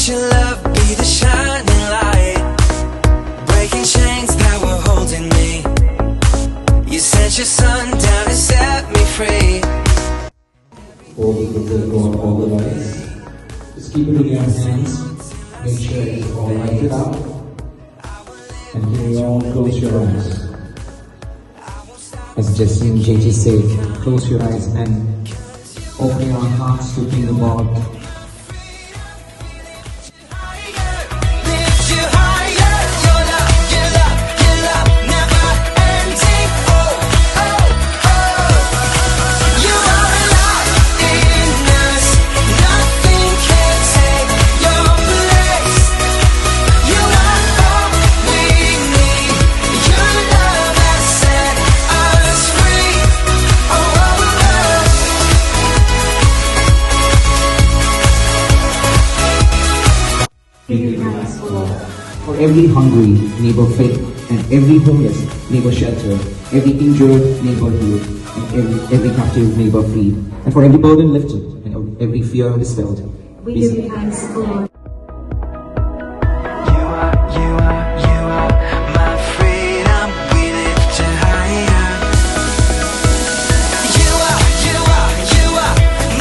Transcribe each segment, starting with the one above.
your love be the shining light, breaking chains that were holding me. You sent your son down to set me free. All the good God, all the lights. Just keep it in your hands. Make sure it's all lighted up. And can you all close your eyes? As Jesse and JJ say, close your eyes and open your hearts to think about for every hungry neighbor fed, and every homeless neighbor shelter, every injured neighbor healed, and every captive neighbor freed, and for every burden lifted, and every fear dispelled. We give you thanks, O Lord. You are my freedom. We lift you higher. You are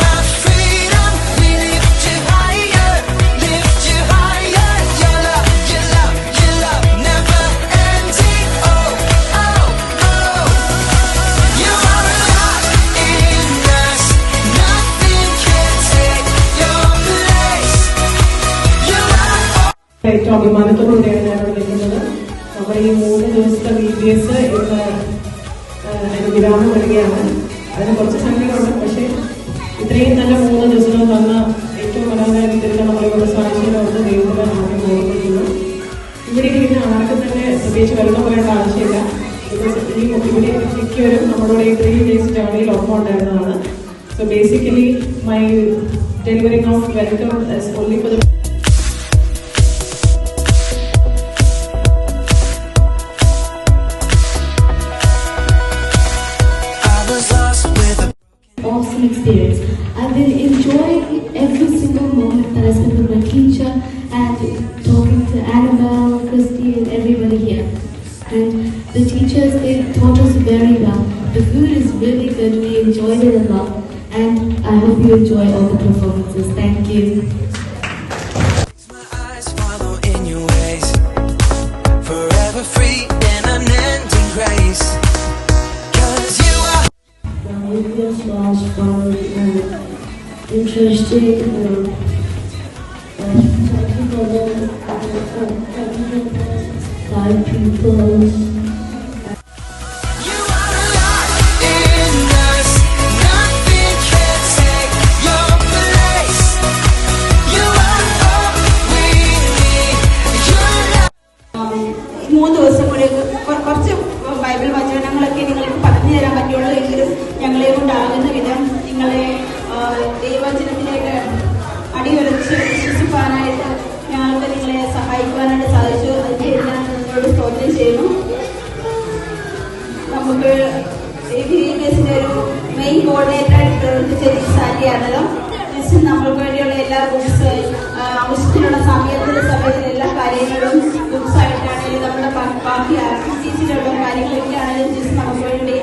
my freedom. We lift you higher, lift you higher. Your love, never ending. Oh. You are alive in us. Nothing can take your place. You are all. ഏറ്റവും അഭിമാനത്തോടുകൂടിയാണ് ഞാൻ വിളിക്കുന്നത്. നമ്മുടെ ഈ 3 ദിവസത്തെ VBS വിരാമം വരികയാണ്. അതിന് കുറച്ച് സംഖ്യകളുണ്ട്. പക്ഷേ ഇത്രയും നല്ല 3 ദിവസങ്ങൾ തന്ന ഏറ്റവും മനോഹരമായ രീതിയിൽ നമ്മളിവിടെ സാക്ഷികളുണ്ട്. ദൈവത്തിന് ആദ്യം ഓർമ്മിക്കുന്നു. ഇവിടെ ഇരിക്കുന്ന ആർക്കും തന്നെ പ്രത്യേകിച്ച് വെള്ളം പറയേണ്ട ആവശ്യമില്ല. ഇവിടെ മിക്കവരും നമ്മളോട് ഈ 3 days ജേർണിയിൽ ഒപ്പം ഉണ്ടായിരുന്നതാണ്. So basically my delivering of welcome is only for the awesome experience. I will enjoy every single moment that I spent with my teacher and talking to Annabelle, Christy and everybody here. And the teachers, they taught us very well. The food is really good. We enjoyed it a lot. And I hope you enjoy all the performances. Thank you. My eyes follow in your ways, forever free in unending grace. 'Cause you are. It was lost, fun, and interesting. Five people. You are alive in us. Nothing can take your place. You are all we need. Your love. 3 ദിവസം കൂടി കുറച്ച് Bible വചനങ്ങളൊക്കെ നിങ്ങൾക്ക് പറഞ്ഞു തരാൻ പറ്റുള്ളൂ. എങ്കിലും ഞങ്ങളെ കൊണ്ടാകുന്ന വിധം നിങ്ങളെ ദൈവവചനത്തിലേക്ക് അടിയുറച്ച് വിശ്വസിക്കാനായിട്ട് ഞങ്ങൾക്ക് നിങ്ങളെ സഹായിക്കുവാനായിട്ട് സാധിച്ചു. അതിൻ്റെ എല്ലാം നിങ്ങളോട് സ്തോത്രം ചെയ്യുന്നു. നമുക്ക് VBSന്റെ ഒരു മെയിൻ കോർഡിനേറ്ററായിട്ട് പ്രവർത്തിച്ച സാരിയാണല്ലോ. നമ്മൾക്ക് വേണ്ടിയുള്ള എല്ലാ ബുക്സ് ആവശ്യത്തിനുള്ള സമയത്തിന് എല്ലാ കാര്യങ്ങളും ബുക്സ് ആയിട്ടാണെങ്കിലും നമ്മുടെ ബാക്കി ആക്ടിവിറ്റീസിലുള്ള കാര്യങ്ങളൊക്കെ ആണെങ്കിലും നമുക്ക് വേണ്ടി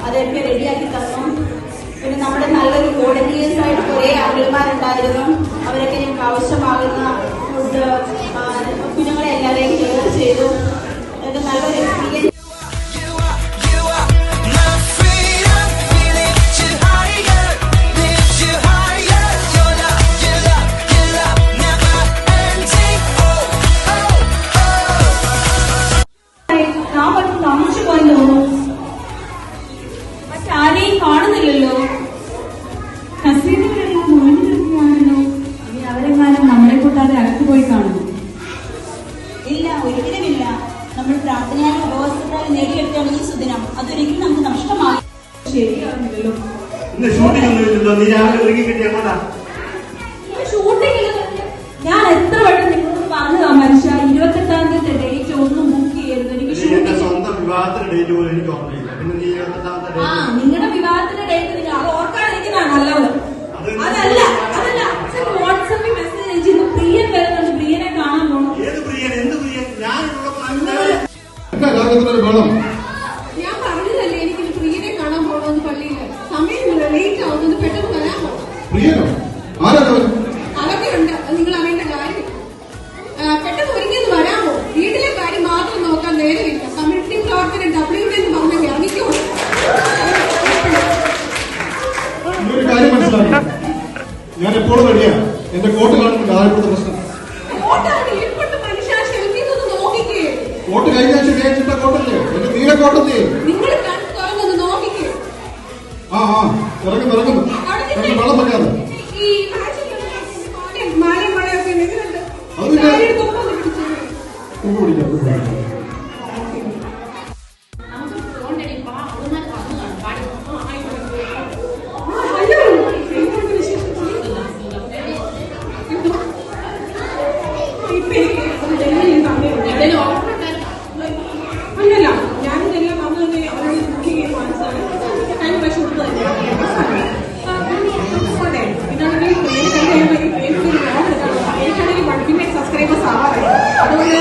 അതൊക്കെ റെഡിയാക്കി തന്നു. പിന്നെ നമ്മുടെ നല്ലൊരു കോർഡിനേറ്റേഴ്സ് ആയിട്ട് കുറേ ആളുമാരുണ്ടായിരുന്നു. അവരൊക്കെ ഞങ്ങൾക്ക് ആവശ്യമാകുന്ന ഫുഡ് കുഞ്ഞുങ്ങളെ എല്ലാവരെയും കെയർ ചെയ്തു. അതൊക്കെ നല്ലൊരു എക്സ്പീരിയൻസ്. മറ്റാരെയും കാണുന്നില്ലല്ലോ. കസേരകളെല്ലാം ഒഴിഞ്ഞിരിക്കുകയാണല്ലോ. ഇനി അവരെങ്ങാനും നമ്മളെ കൂട്ടാതെ അകത്ത് പോയി കാണുന്നു. ഇല്ല, ഒരിക്കലുമില്ല. നമ്മൾ പ്രാർത്ഥനയാലും ഉപവാസത്താലും നേടിയെടുത്താണ് ഈ സുദിനം. അതൊരിക്കലും നമുക്ക് നഷ്ടമാകും. ശരിയാകുന്നില്ലല്ലോ. ഷൂട്ടിംഗ് ഞാൻ എത്ര വട്ടം നിങ്ങളോട് പറഞ്ഞതാ മനുഷ്യ, 28-ാം തീയതി ഡേറ്റ് ഒന്നും ബുക്ക് ചെയ്യരുത്. എനിക്ക് നിങ്ങളുടെ വിവാഹത്തിന്റെ ഡേറ്റ് നിങ്ങൾ അത് ഓർക്കാതിരിക്കുന്നതാണ് നല്ലത്. അതല്ല വാട്സാപ്പിൽ മെസ്സേജ് അയച്ചിരുന്നു, പ്രിയ ഒരു ബഹളം? ഞാൻ പറഞ്ഞതല്ലേ എനിക്ക് പ്രിയനെ കാണാൻ പോകണമെന്ന് പള്ളിയിൽ. സമയമില്ല, ലേറ്റ് ആവുന്നത്, പെട്ടെന്ന് വരാമോ? പ്രിയനോ? ആരാണ്? അതൊക്കെ ഉണ്ട്, നിങ്ങൾ അറിയേണ്ട കാര്യം. പെട്ടെന്ന് ഒരുങ്ങിയത് വരാമോ? വീട്ടിലെ കാര്യം മാത്രം നോക്കാൻ നേരമില്ല. കമ്മ്യൂണിറ്റി പ്രവർത്തനം WD എന്ന് പറഞ്ഞാൽ ഇറങ്ങിക്കോ. ഒരു കാര്യം മനസ്സിലാക്കി, ഞാൻ എപ്പോഴും റെഡിയാണ്. എന്റെ കോട്ട് കാണുമ്പോൾ ആദ്യത്തെ പ്രശ്നം. കോട്ട് കഴിഞ്ഞ ആഴ്ച കഴിച്ചിട്ട കോട്ടല്ലേ? എന്റെ നീല കോട്ടല്ലേ? നിങ്ങൾ തുറന്നൊന്ന് നോക്കിക്കേ. ആ ഇറങ്ങുന്നു വെള്ളം വെക്കാതെ. ഈ മഴയൊക്കെ എങ്ങനെയുണ്ട്? അത് പിടിക്കാം. അല്ലല്ല, ഞാനിതെല്ലാം അന്ന് തന്നെ അവരോട് ബുക്ക് ചെയ്യാൻ മനസ്സാണ്. കഴിഞ്ഞ പ്രാവശ്യം കൊടുത്തതല്ലേ. എനിക്കാണെങ്കിൽ 1 million സബ്സ്ക്രൈബേഴ്സ് ആവാറായി. അതുകൊണ്ട്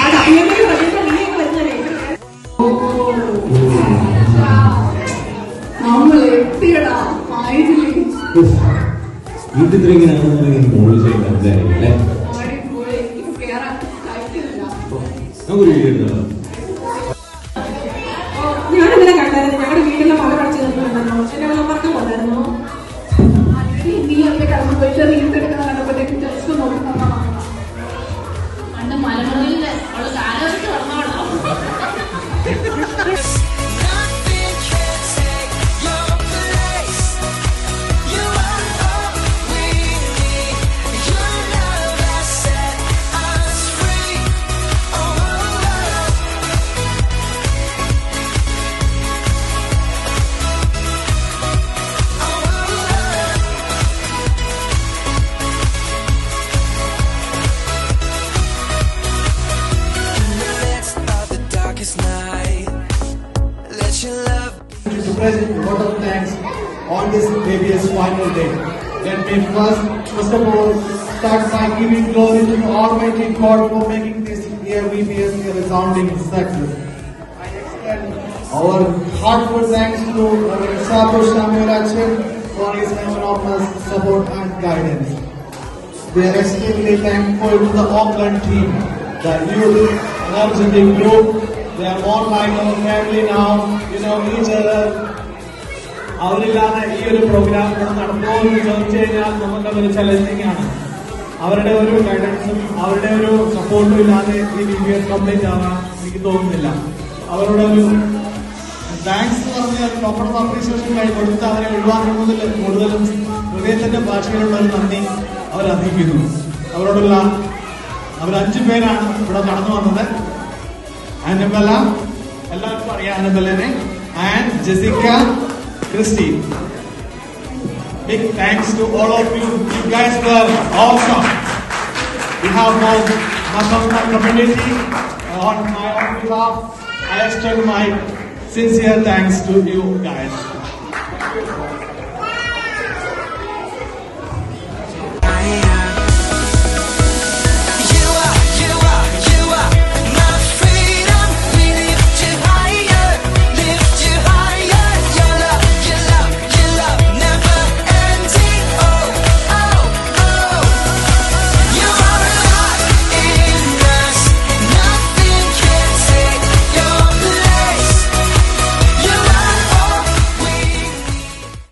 അത് അഭിനന്ദനം പറയുമ്പോൾ നീയൊക്കെ വരുന്നതല്ലേ. നമ്മൾ എത്തിയടാ ഫൈനലി. വീട്ടിൽ ഇങ്ങനെയാണെന്നുണ്ടെങ്കിൽ മുകളിൽ ചെയ്യാൻ അല്ലേ? കേറാൻ കഴിച്ചില്ല. നമുക്കൊരു വീഡിയോ എടുത്താലോ? ഞാനിങ്ങനെ കണ്ടായിരുന്നു, ഞങ്ങളുടെ വീട്ടിലെ മഴ പഠിച്ചു തന്നിട്ടുണ്ടല്ലോ. എന്റെ മറക്കാൻ പോകായിരുന്നു. നീ അതിലെ കടന്നു പോയിട്ട് റീൽസ് എടുക്കുന്ന കണ്ടപ്പോഴത്തേക്ക് ജസ്റ്റ് നോക്കുന്നതാണ്. പണ്ട് മലമുകളിൽ അവള് കാലവർക്ക് വന്നോളാം. Nothing can take your place. You are all we need. Your love has set us free. Oh, in the midst of the darkest night, let your love To present a lot of thanks on this baby's final day. Let me first of all start by giving glory to the Almighty God for making this year VBS a resounding success. I extend our heartfelt thanks to Sato Shamirajan for his enormous support and guidance. We are extremely thankful to the Auckland team, the youth energetic group. They are more like our family now. You know each other. അവരില്ലാതെ ഈ ഒരു programme ഇവിടെ നടന്നോ എന്ന് ചോദിച്ചു കഴിഞ്ഞാൽ നമുക്കതൊരു challenging ആണ്. അവരുടെ ഒരു ഗൈഡൻസും അവരുടെ ഒരു സപ്പോർട്ടും ഇല്ലാതെ ഈ VBS കംപ്ലീറ്റ് ആവാൻ എനിക്ക് തോന്നുന്നില്ല. അവരുടെ ഒരു താങ്ക്സ് എന്ന് പറഞ്ഞാൽ പ്രോപ്പർ അപ്രീസിയേഷൻ കൊടുത്ത് അവരെ ഒഴിവാക്കുന്നതിൽ കൂടുതലും ഹൃദയത്തിന്റെ ഭാഷയിലുള്ള ഒരു നന്ദി അവരർഹിക്കുന്നു. അവരോടുള്ള അവർ 5 പേരാണ് ഇവിടെ നടന്നു വന്നത്. അനബല, എല്ലാവർക്കും അറിയാം അനബലനെ, and Jessica, Christy. Big thanks to all of you. You guys were awesome. We have now much of my community. On my own behalf, I extend my sincere thanks to you guys.